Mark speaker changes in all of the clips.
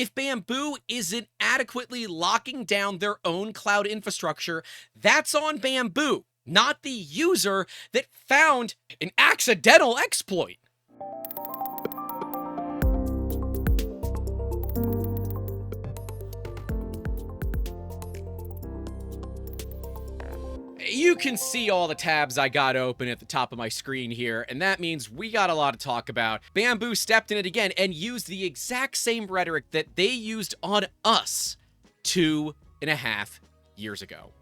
Speaker 1: If Bambu isn't adequately locking down their own cloud infrastructure, that's on Bambu, not the user that found an accidental exploit. You can see all the tabs I got open at the top of my screen here, and that means we got a lot to talk about. Bambu stepped in it again and used the exact same rhetoric that they used on us 2.5 years ago.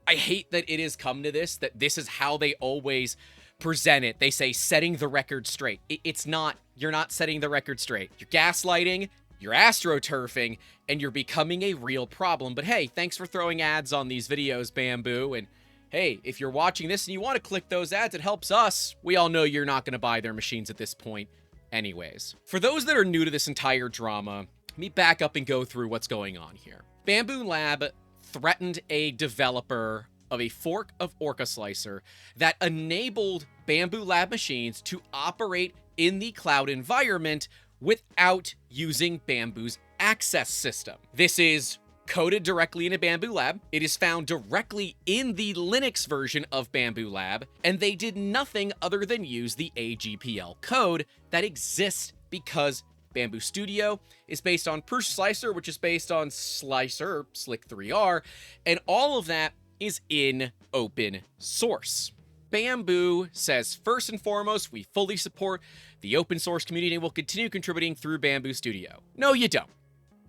Speaker 1: I hate that it has come to this, that this is how they always present it. They say setting the record straight. It's not. You're not setting the record straight. You're gaslighting, you're astroturfing, and you're becoming a real problem. But hey, thanks for throwing ads on these videos, Bambu, and hey, if you're watching this and you want to click those ads, it helps us. We all know you're not going to buy their machines at this point anyways. For those that are new to this entire drama, let me back up and go through what's going on here. Bambu Lab threatened a developer of a fork of Orca Slicer that enabled Bambu Lab machines to operate in the cloud environment without using Bambu's access system. This is coded directly into Bambu Lab. It is found directly in the Linux version of Bambu Lab, and they did nothing other than use the AGPL code that exists because Bambu Studio is based on Orca Slicer, which is based on Slicer, Slick 3R, and all of that is in open source. Bambu says, first and foremost, we fully support the open source community and will continue contributing through Bambu Studio. No, you don't.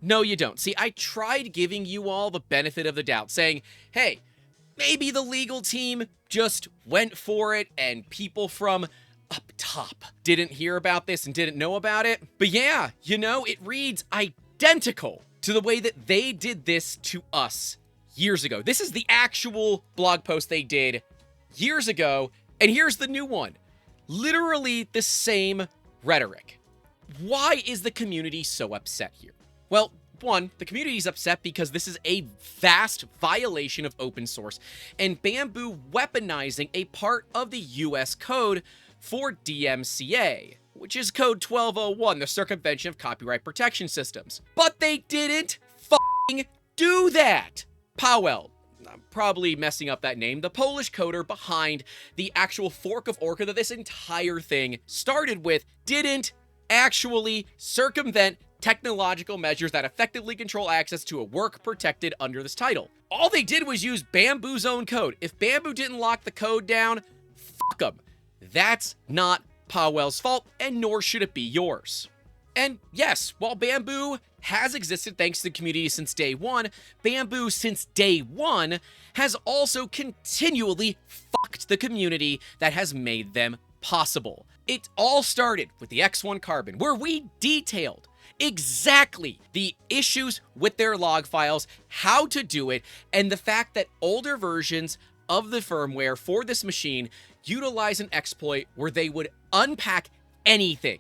Speaker 1: No, you don't. See, I tried giving you all the benefit of the doubt, saying, hey, maybe the legal team just went for it and people from up top didn't hear about this and didn't know about it. But yeah, you know, it reads identical to the way that they did this to us years ago. This is the actual blog post they did years ago, and here's the new one. Literally the same rhetoric. Why is the community so upset here? Well, one, the community is upset because this is a vast violation of open source and Bambu weaponizing a part of the US code for DMCA, which is code 1201, the Circumvention of Copyright Protection Systems. But they didn't f***ing do that. Pawel, I'm probably messing up that name, the Polish coder behind the actual fork of Orca that this entire thing started with, didn't actually circumvent technological measures that effectively control access to a work protected under this title. All they did was use Bambu's own code. If Bambu didn't lock the code down, fuck them. That's not Pawel's fault, and nor should it be yours. And yes, while Bambu has existed thanks to the community since day one, Bambu since day one has also continually fucked the community that has made them possible. It all started with the X1 Carbon, where we detailed exactly the issues with their log files, how to do it, and the fact that older versions of the firmware for this machine utilize an exploit where they would unpack anything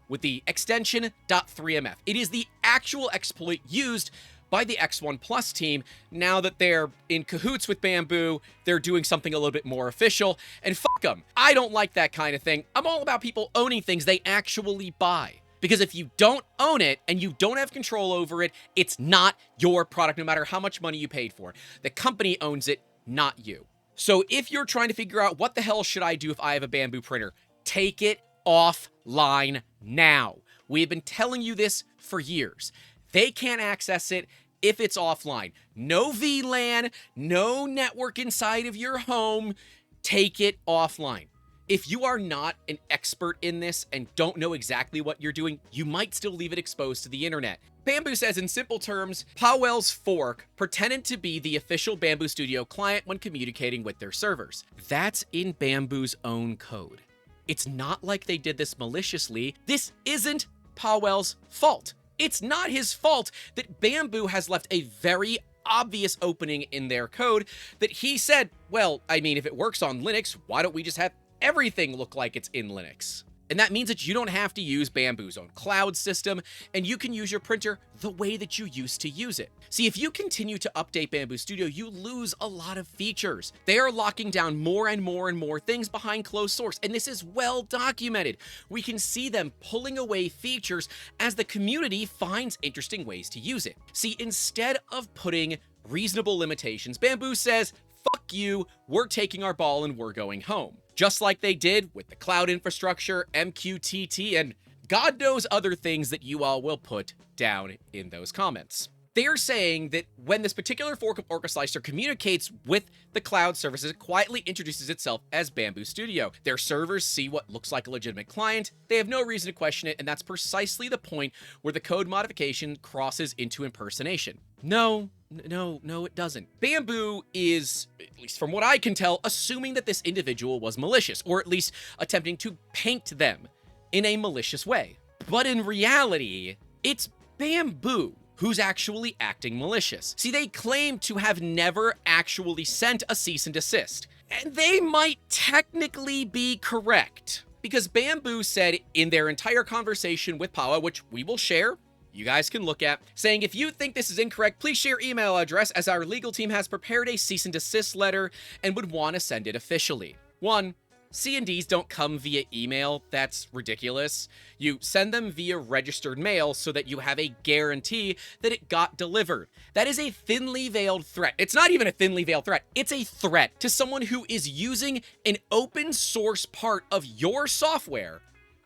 Speaker 1: with the extension .3mf. It is the actual exploit used by the X1 Plus team. Now that they're in cahoots with Bambu, they're doing something a little bit more official, and fuck them. I don't like that kind of thing. I'm all about people owning things they actually buy. Because if you don't own it and you don't have control over it, it's not your product, no matter how much money you paid for it. The company owns it, not you. So if you're trying to figure out what the hell should I do if I have a Bambu printer, take it offline now. We have been telling you this for years. They can't access it if it's offline. No VLAN, no network inside of your home. Take it offline. If you are not an expert in this and don't know exactly what you're doing, you might still leave it exposed to the internet. Bambu says in simple terms, Pawel's fork pretended to be the official Bambu Studio client when communicating with their servers. That's in Bambu's own code. It's not like they did this maliciously. This isn't Pawel's fault. It's not his fault that Bambu has left a very obvious opening in their code that he said, well, I mean, if it works on Linux, why don't we just have everything look like it's in Linux? And that means that you don't have to use Bambu's own cloud system, and you can use your printer the way that you used to use it. See, if you continue to update Bambu Studio, you lose a lot of features. They are locking down more and more and more things behind closed source, and this is well documented. We can see them pulling away features as the community finds interesting ways to use it. See, instead of putting reasonable limitations, Bambu says, fuck you, we're taking our ball and we're going home. Just like they did with the cloud infrastructure, MQTT, and God knows other things that you all will put down in those comments. They're saying that when this particular fork of Orca Slicer communicates with the cloud services, it quietly introduces itself as Bambu Studio. Their servers see what looks like a legitimate client, they have no reason to question it, and that's precisely the point where the code modification crosses into impersonation. No, it doesn't. Bambu is, at least from what I can tell, assuming that this individual was malicious, or at least attempting to paint them in a malicious way. But in reality, it's Bambu who's actually acting malicious. See, they claim to have never actually sent a cease and desist, and they might technically be correct, because Bambu said in their entire conversation with Pawel, which we will share, you guys can look at, saying, if you think this is incorrect, please share email address, as our legal team has prepared a cease and desist letter and would want to send it officially. 1. C&Ds don't come via email. That's ridiculous. You send them via registered mail so that you have a guarantee that it got delivered. That is a thinly veiled threat. It's not even a thinly veiled threat. It's a threat to someone who is using an open source part of your software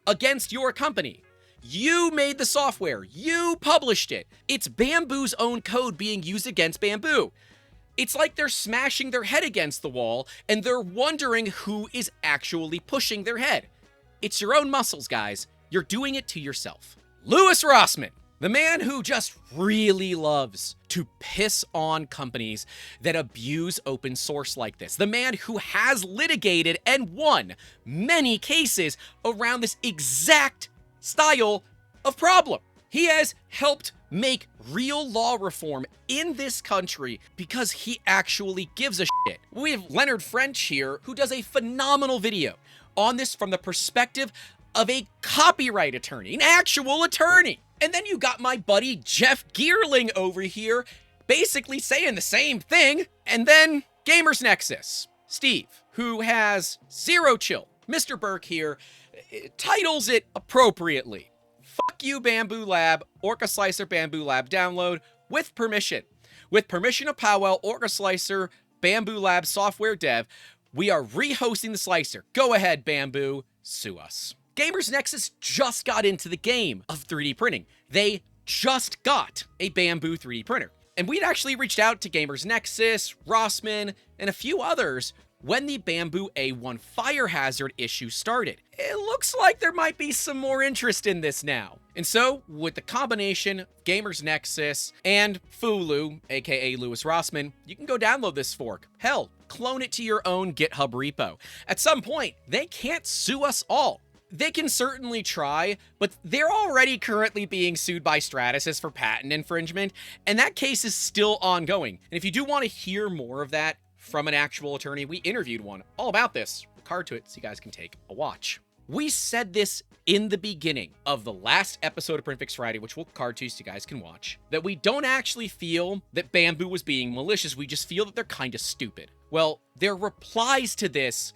Speaker 1: against your company. You made the software. You published it. It's Bambu's own code being used against Bambu. It's like they're smashing their head against the wall and they're wondering who is actually pushing their head. It's your own muscles, guys. You're doing it to yourself. Louis Rossman, the man who just really loves to piss on companies that abuse open source like this. The man who has litigated and won many cases around this exact style of problem. He has helped make real law reform in this country because he actually gives a shit. We have Leonard French here, who does a phenomenal video on this from the perspective of a copyright attorney, an actual attorney. And then you got my buddy Jeff Geerling over here basically saying the same thing. And then Gamers Nexus, Steve, who has zero chill. Mr. Burke here titles it appropriately. Fuck you, Bambu Lab, Orca Slicer Bambu Lab download with permission. With permission of Pawel, Orca Slicer, Bambu Lab software dev, we are rehosting the slicer. Go ahead, Bambu, sue us. Gamers Nexus just got into the game of 3D printing. They just got a Bambu 3D printer. And we'd actually reached out to Gamers Nexus, Rossman, and a few others when the Bambu A1 fire hazard issue started. It looks like there might be some more interest in this now. And so, with the combination of Gamers Nexus and Fulu, aka Louis Rossman, you can go download this fork. Hell, clone it to your own GitHub repo. At some point, they can't sue us all. They can certainly try, but they're already currently being sued by Stratasys for patent infringement, and that case is still ongoing. And if you do want to hear more of that from an actual attorney, we interviewed one all about this. Card to it so you guys can take a watch. We said this in the beginning of the last episode of PrintFixFriday, which we'll card to so you guys can watch, that we don't actually feel that Bambu was being malicious. We just feel that they're kind of stupid. Well, their replies to this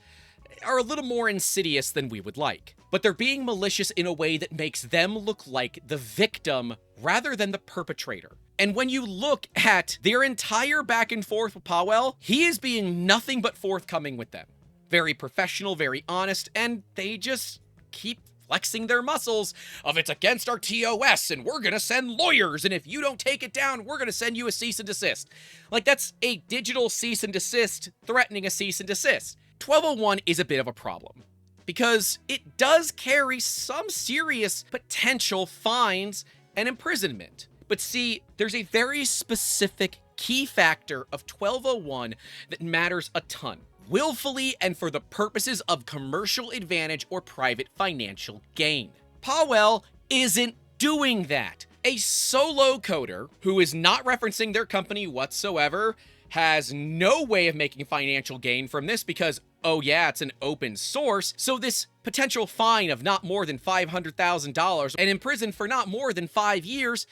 Speaker 1: are a little more insidious than we would like, but they're being malicious in a way that makes them look like the victim rather than the perpetrator. And when you look at their entire back and forth with Pawel, he is being nothing but forthcoming with them. Very professional, very honest, and they just keep flexing their muscles of it's against our TOS and we're gonna send lawyers, and if you don't take it down, we're gonna send you a cease and desist. Like, that's a digital cease and desist threatening a cease and desist. 1201 is a bit of a problem because it does carry some serious potential fines and imprisonment. But see, there's a very specific key factor of 1201 that matters a ton. Willfully and for the purposes of commercial advantage or private financial gain. Pawel isn't doing that. A solo coder who is not referencing their company whatsoever has no way of making financial gain from this because oh yeah, it's an open source, so this potential fine of not more than $500,000 and in prison for not more than 5 years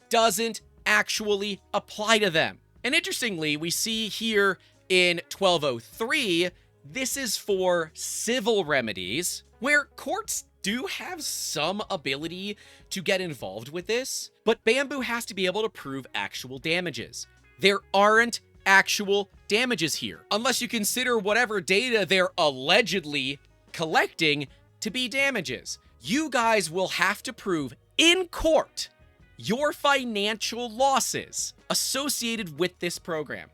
Speaker 1: doesn't actually apply to them. And interestingly, we see here in 1203, this is for civil remedies, where courts do have some ability to get involved with this, but Bambu has to be able to prove actual damages. There aren't actual damages here, unless you consider whatever data they're allegedly collecting to be damages. You guys will have to prove in court your financial losses associated with this program,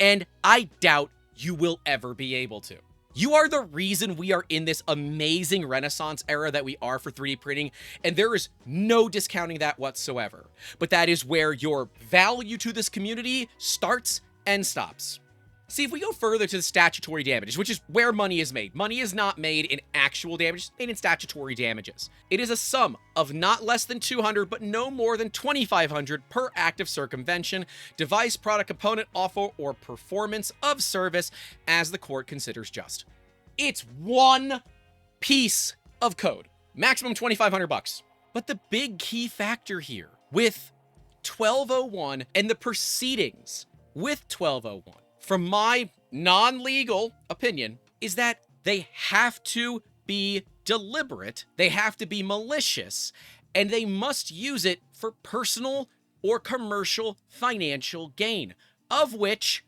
Speaker 1: and I doubt you will ever be able to. You are the reason we are in this amazing renaissance era that we are for 3D printing, and there is no discounting that whatsoever. But that is where your value to this community starts and stops. See, if we go further to the statutory damages, which is where money is made. Money is not made in actual damages, it's made in statutory damages. It is a sum of not less than 200, but no more than 2,500 per act of circumvention, device, product, component, offer, or performance of service as the court considers just. It's one piece of code, maximum 2,500 bucks. But the big key factor here with 1201 and the proceedings with 1201, from my non-legal opinion, is that they have to be deliberate, they have to be malicious, and they must use it for personal or commercial financial gain, of which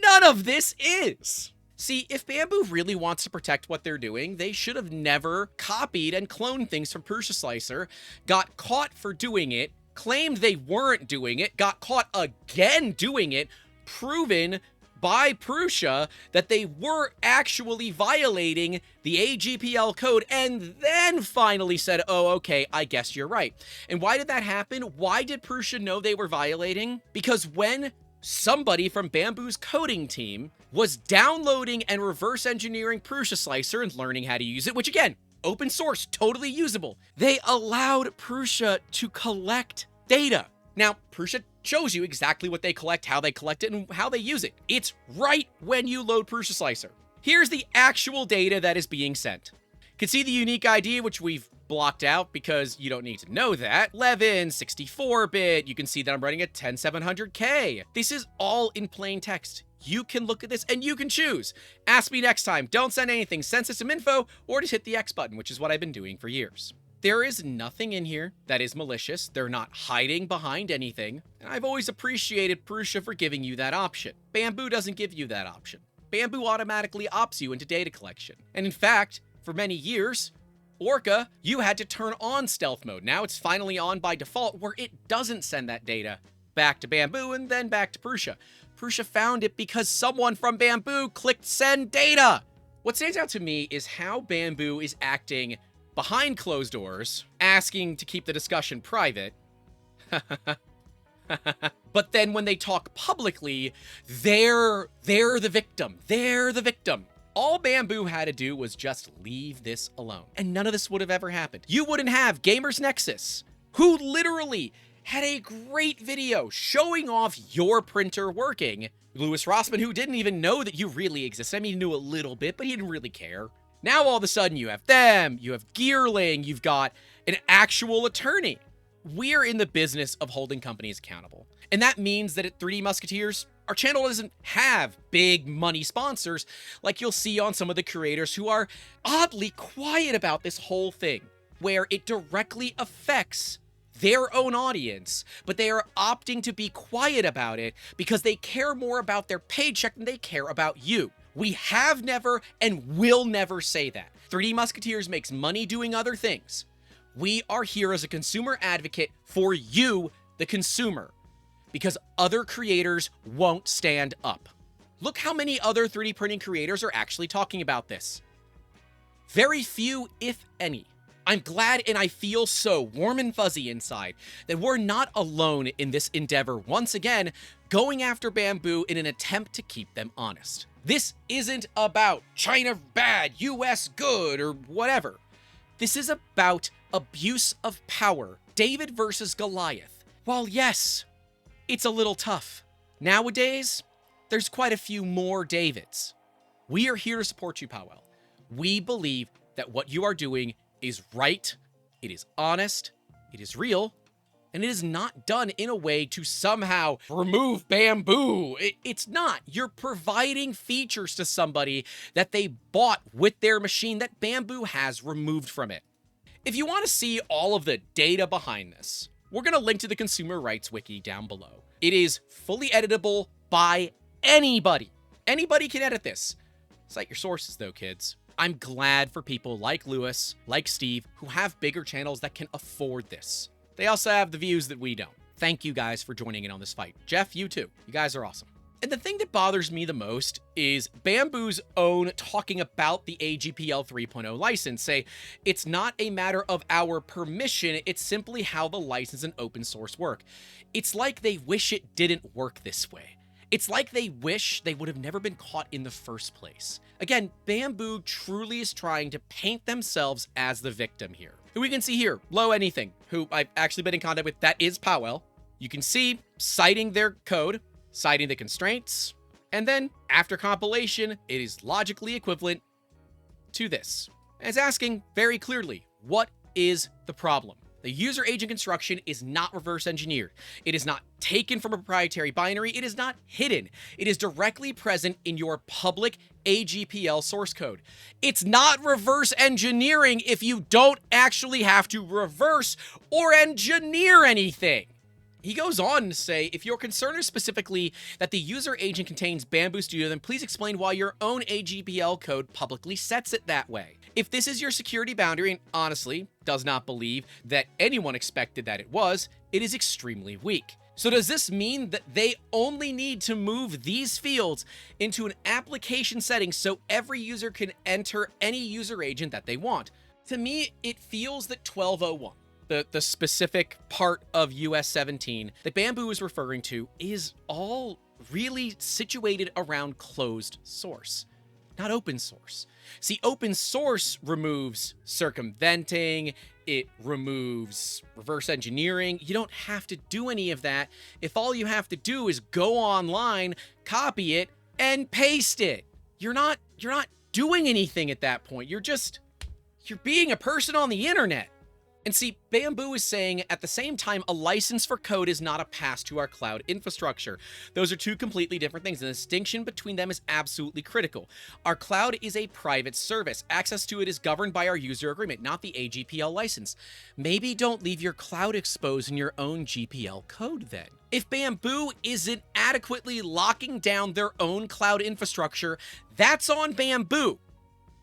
Speaker 1: none of this is. See, if Bambu really wants to protect what they're doing, they should have never copied and cloned things from Orca Slicer, got caught for doing it, claimed they weren't doing it, got caught again doing it, proven by Prusa that they were actually violating the AGPL code, and then finally said, oh, okay, I guess you're right. And why did that happen? Why did Prusa know they were violating? Because when somebody from Bambu's coding team was downloading and reverse engineering Orca Slicer and learning how to use it, which again, open source, totally usable, they allowed Prusa to collect data. Now, Prusa shows you exactly what they collect, how they collect it, and how they use it. It's right when you load Orca Slicer. Here's the actual data that is being sent. You can see the unique ID, which we've blocked out because you don't need to know that. 11, 64-bit, you can see that I'm running a 10700K. This is all in plain text. You can look at this and you can choose. Ask me next time, don't send anything, send system info, or just hit the X button, which is what I've been doing for years. There is nothing in here that is malicious. They're not hiding behind anything. And I've always appreciated Prusa for giving you that option. Bambu doesn't give you that option. Bambu automatically opts you into data collection. And in fact, for many years, Orca, you had to turn on stealth mode. Now it's finally on by default where it doesn't send that data back to Bambu and then back to Prusa. Prusa found it because someone from Bambu clicked send data. What stands out to me is how Bambu is acting behind closed doors, asking to keep the discussion private. But then when they talk publicly, they're the victim. They're the victim. All Bambu had to do was just leave this alone, and none of this would have ever happened. You wouldn't have Gamers Nexus, who literally had a great video showing off your printer working. Lewis Rossman, who didn't even know that you really existed. I mean, he knew a little bit, but he didn't really care. Now all of a sudden you have them, you have Gearling, you've got an actual attorney. We're in the business of holding companies accountable. And that means that at 3D Musketeers, our channel doesn't have big money sponsors like you'll see on some of the creators who are oddly quiet about this whole thing, where it directly affects their own audience, but they are opting to be quiet about it because they care more about their paycheck than they care about you. We have never and will never say that. 3D Musketeers makes money doing other things. We are here as a consumer advocate for you, the consumer, because other creators won't stand up. Look how many other 3D printing creators are actually talking about this. Very few, if any. I'm glad and I feel so warm and fuzzy inside that we're not alone in this endeavor, once again, going after Bambu in an attempt to keep them honest. This isn't about China bad, US good, or whatever. This is about abuse of power, David versus Goliath. While yes, it's a little tough. Nowadays, there's quite a few more Davids. We are here to support you, Pawel. We believe that what you are doing is right, it is honest, it is real, and it is not done in a way to somehow remove Bambu. It's not. You're providing features to somebody that they bought with their machine that Bambu has removed from it. If you want to see all of the data behind this, we're going to link to the Consumer Rights Wiki down below. It is fully editable by anybody. Anybody can edit this. Cite your sources though, kids. I'm glad for people like Lewis, like Steve, who have bigger channels that can afford this. They also have the views that we don't. Thank you guys for joining in on this fight. Jeff, you too. You guys are awesome. And the thing that bothers me the most is Bambu's own talking about the AGPL 3.0 license. Say, it's not a matter of our permission, it's simply how the license and open source work. It's like they wish it didn't work this way. It's like they wish they would have never been caught in the first place. Again, Bambu truly is trying to paint themselves as the victim here. Who we can see here, Low Anything, who I've actually been in contact with, that is Pawel. You can see citing their code, citing the constraints, and then after compilation, it is logically equivalent to this. And it's asking very clearly, what is the problem? The user agent construction is not reverse engineered. It is not taken from a proprietary binary. It is not hidden. It is directly present in your public AGPL source code. It's not reverse engineering if you don't actually have to reverse or engineer anything. He goes on to say, if your concern is specifically that the user agent contains Bambu Studio, then please explain why your own AGPL code publicly sets it that way. If this is your security boundary, and honestly does not believe that anyone expected that it is extremely weak. So does this mean that they only need to move these fields into an application setting so every user can enter any user agent that they want? To me, it feels that 1201, the specific part of US 17 that Bambu is referring to, is all really situated around closed source, not open source. See, open source removes circumventing, it removes reverse engineering. You don't have to do any of that if all you have to do is go online, copy it, and paste it. You're not doing anything at that point. You're being a person on the internet. And see, Bambu is saying at the same time, a license for code is not a pass to our cloud infrastructure. Those are two completely different things. The distinction between them is absolutely critical. Our cloud is a private service. Access to it is governed by our user agreement, not the AGPL license. Maybe don't leave your cloud exposed in your own GPL code then. If Bambu isn't adequately locking down their own cloud infrastructure, that's on Bambu,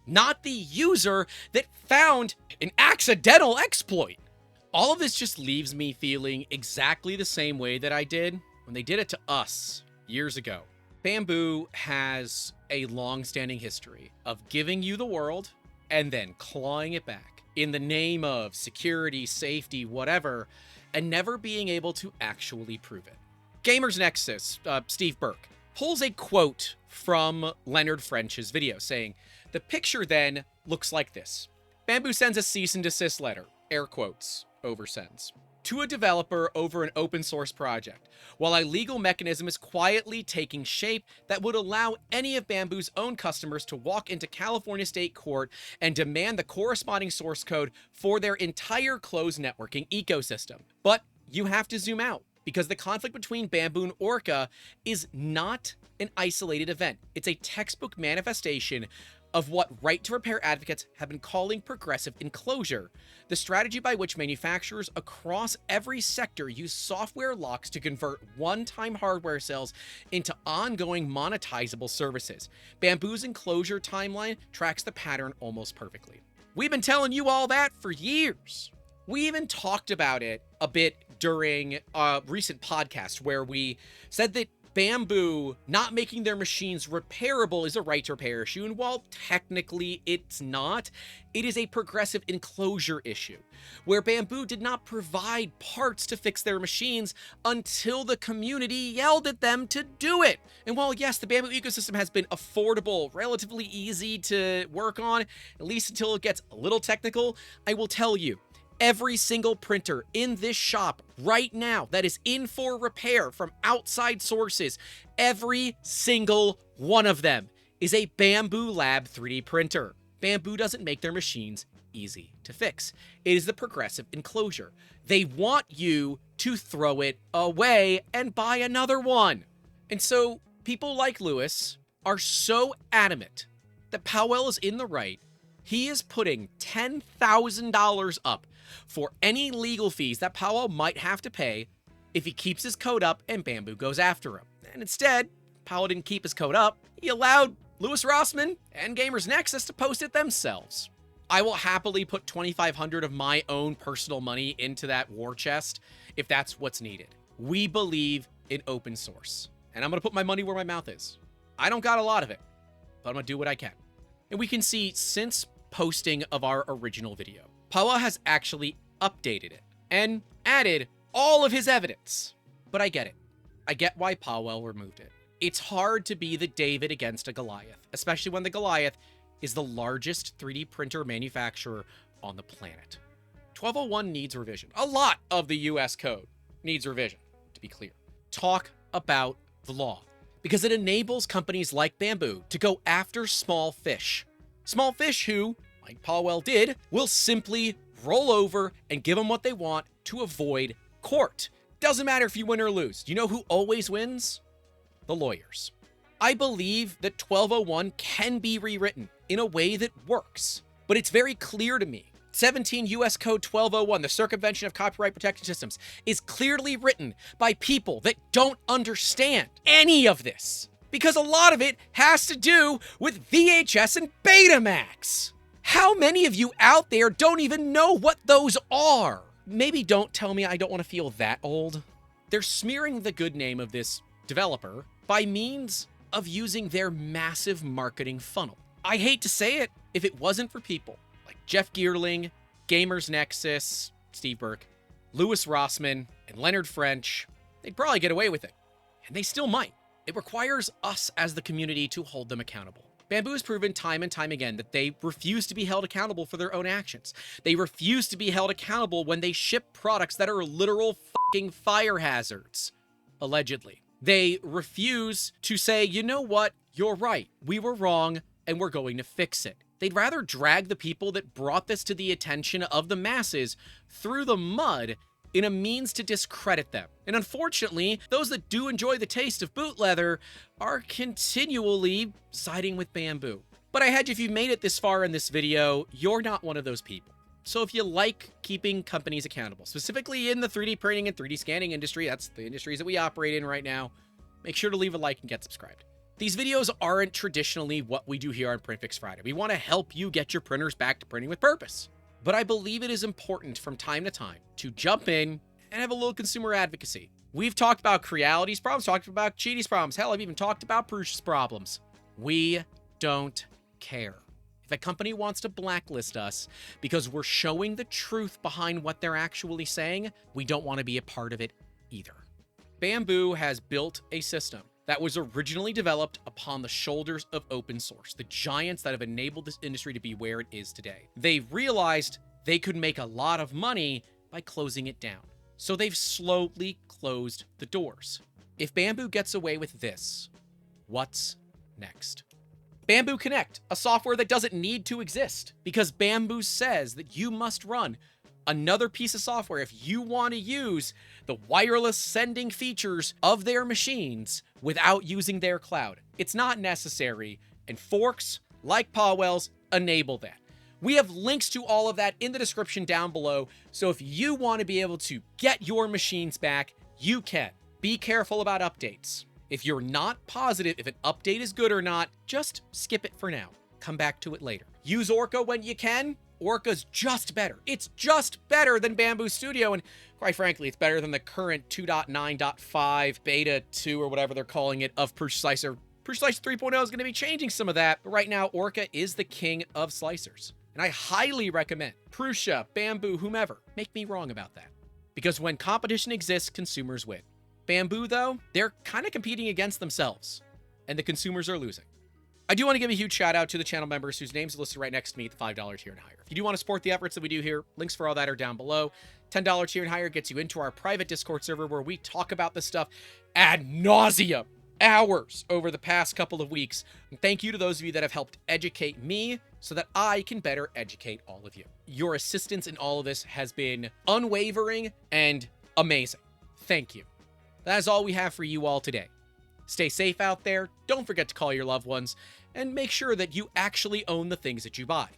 Speaker 1: not the user that found an accidental exploit. All of this just leaves me feeling exactly the same way that I did when they did it to us years ago. Bambu has a long-standing history of giving you the world and then clawing it back in the name of security, safety, whatever, and never being able to actually prove it. Gamers Nexus, Steve Burke, pulls a quote from Leonard French's video saying, "The picture then looks like this. Bambu sends a cease and desist letter, air quotes, oversends, to a developer over an open source project, while a legal mechanism is quietly taking shape that would allow any of Bambu's own customers to walk into California State Court and demand the corresponding source code for their entire closed networking ecosystem. But you have to zoom out, because the conflict between Bambu and Orca is not an isolated event. It's a textbook manifestation of what right-to-repair advocates have been calling progressive enclosure, the strategy by which manufacturers across every sector use software locks to convert one-time hardware sales into ongoing monetizable services. Bambu's enclosure timeline tracks the pattern almost perfectly. We've been telling you all that for years. We even talked about it a bit during a recent podcast where we said that Bambu not making their machines repairable is a right to repair issue, and while technically it's not, it is a progressive enclosure issue, where Bambu did not provide parts to fix their machines until the community yelled at them to do it. And while yes, the Bambu ecosystem has been affordable, relatively easy to work on, at least until it gets a little technical, I will tell you, every single printer in this shop right now that is in for repair from outside sources, every single one of them is a Bambu Lab 3D printer. Bambu doesn't make their machines easy to fix. It is the progressive enclosure. They want you to throw it away and buy another one. And so people like Lewis are so adamant that Pawel is in the right. He is putting $10,000 up for any legal fees that Pawel might have to pay if he keeps his code up and Bambu goes after him. And instead, Pawel didn't keep his code up. He allowed Louis Rossman and Gamers Nexus to post it themselves. I will happily put $2,500 of my own personal money into that war chest if that's what's needed. We believe in open source, and I'm going to put my money where my mouth is. I don't got a lot of it, but I'm going to do what I can. And we can see since posting of our original video, Pawel has actually updated it and added all of his evidence. But I get it. I get why Pawel removed it. It's hard to be the David against a Goliath, especially when the Goliath is the largest 3D printer manufacturer on the planet. 1201 needs revision. A lot of the US code needs revision, to be clear. Talk about the law, because it enables companies like Bambu to go after small fish. Small fish who, like Pawel did, will simply roll over and give them what they want to avoid court. Doesn't matter if you win or lose. You know who always wins? The lawyers. I believe that 1201 can be rewritten in a way that works, but it's very clear to me. 17 US Code 1201, the circumvention of copyright protection systems, is clearly written by people that don't understand any of this, because a lot of it has to do with VHS and Betamax. How many of you out there don't even know what those are? Maybe don't tell me I don't want to feel that old. They're smearing the good name of this developer by means of using their massive marketing funnel. I hate to say it, if it wasn't for people like Jeff Geerling, Gamers Nexus, Steve Burke, Louis Rossman, and Leonard French, they'd probably get away with it. And they still might. It requires us as the community to hold them accountable. Bambu has proven time and time again that they refuse to be held accountable for their own actions. They refuse to be held accountable when they ship products that are literal fucking fire hazards, allegedly. They refuse to say, you know what, you're right, we were wrong, and we're going to fix it. They'd rather drag the people that brought this to the attention of the masses through the mud in a means to discredit them. And unfortunately, those that do enjoy the taste of boot leather are continually siding with Bambu. But I hedge if you've made it this far in this video, you're not one of those people. So if you like keeping companies accountable, specifically in the 3D printing and 3D scanning industry, that's the industries that we operate in right now, make sure to leave a like and get subscribed. These videos aren't traditionally what we do here on PrintFix Friday. We want to help you get your printers back to printing with purpose. But I believe it is important from time to time to jump in and have a little consumer advocacy. We've talked about Creality's problems, talked about Cheaty's problems. Hell, I've even talked about Prush's problems. We don't care. If a company wants to blacklist us because we're showing the truth behind what they're actually saying, we don't want to be a part of it either. Bambu has built a system that was originally developed upon the shoulders of open source, the giants that have enabled this industry to be where it is today. They realized they could make a lot of money by closing it down. So they've slowly closed the doors. If Bambu gets away with this, what's next? Bambu Connect, a software that doesn't need to exist, because Bambu says that you must run another piece of software if you want to use the wireless sending features of their machines without using their cloud. It's not necessary, and forks like Pawel's enable that. We have links to all of that in the description down below, so if you want to be able to get your machines back, you can. Be careful about updates. If you're not positive if an update is good or not, just skip it for now. Come back to it later. Use Orca when you can. Orca's just better. It's just better than Bambu Studio, and quite frankly, it's better than the current 2.9.5 beta 2 or whatever they're calling it of Orca Slicer. Orca Slicer 3.0 is going to be changing some of that, but right now, Orca is the king of slicers. And I highly recommend Prusa, Bambu, whomever, make me wrong about that. Because when competition exists, consumers win. Bambu, though, they're kind of competing against themselves, and the consumers are losing. I do want to give a huge shout out to the channel members whose names are listed right next to me at the $5 tier and higher. If you do want to support the efforts that we do here, links for all that are down below. $10 tier and higher gets you into our private Discord server where we talk about this stuff ad nauseum. hours over the past couple of weeks. And thank you to those of you that have helped educate me so that I can better educate all of you. Your assistance in all of this has been unwavering and amazing. Thank you. That is all we have for you all today. Stay safe out there, don't forget to call your loved ones, and make sure that you actually own the things that you buy.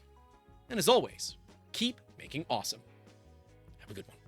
Speaker 1: And as always, keep making awesome. Have a good one.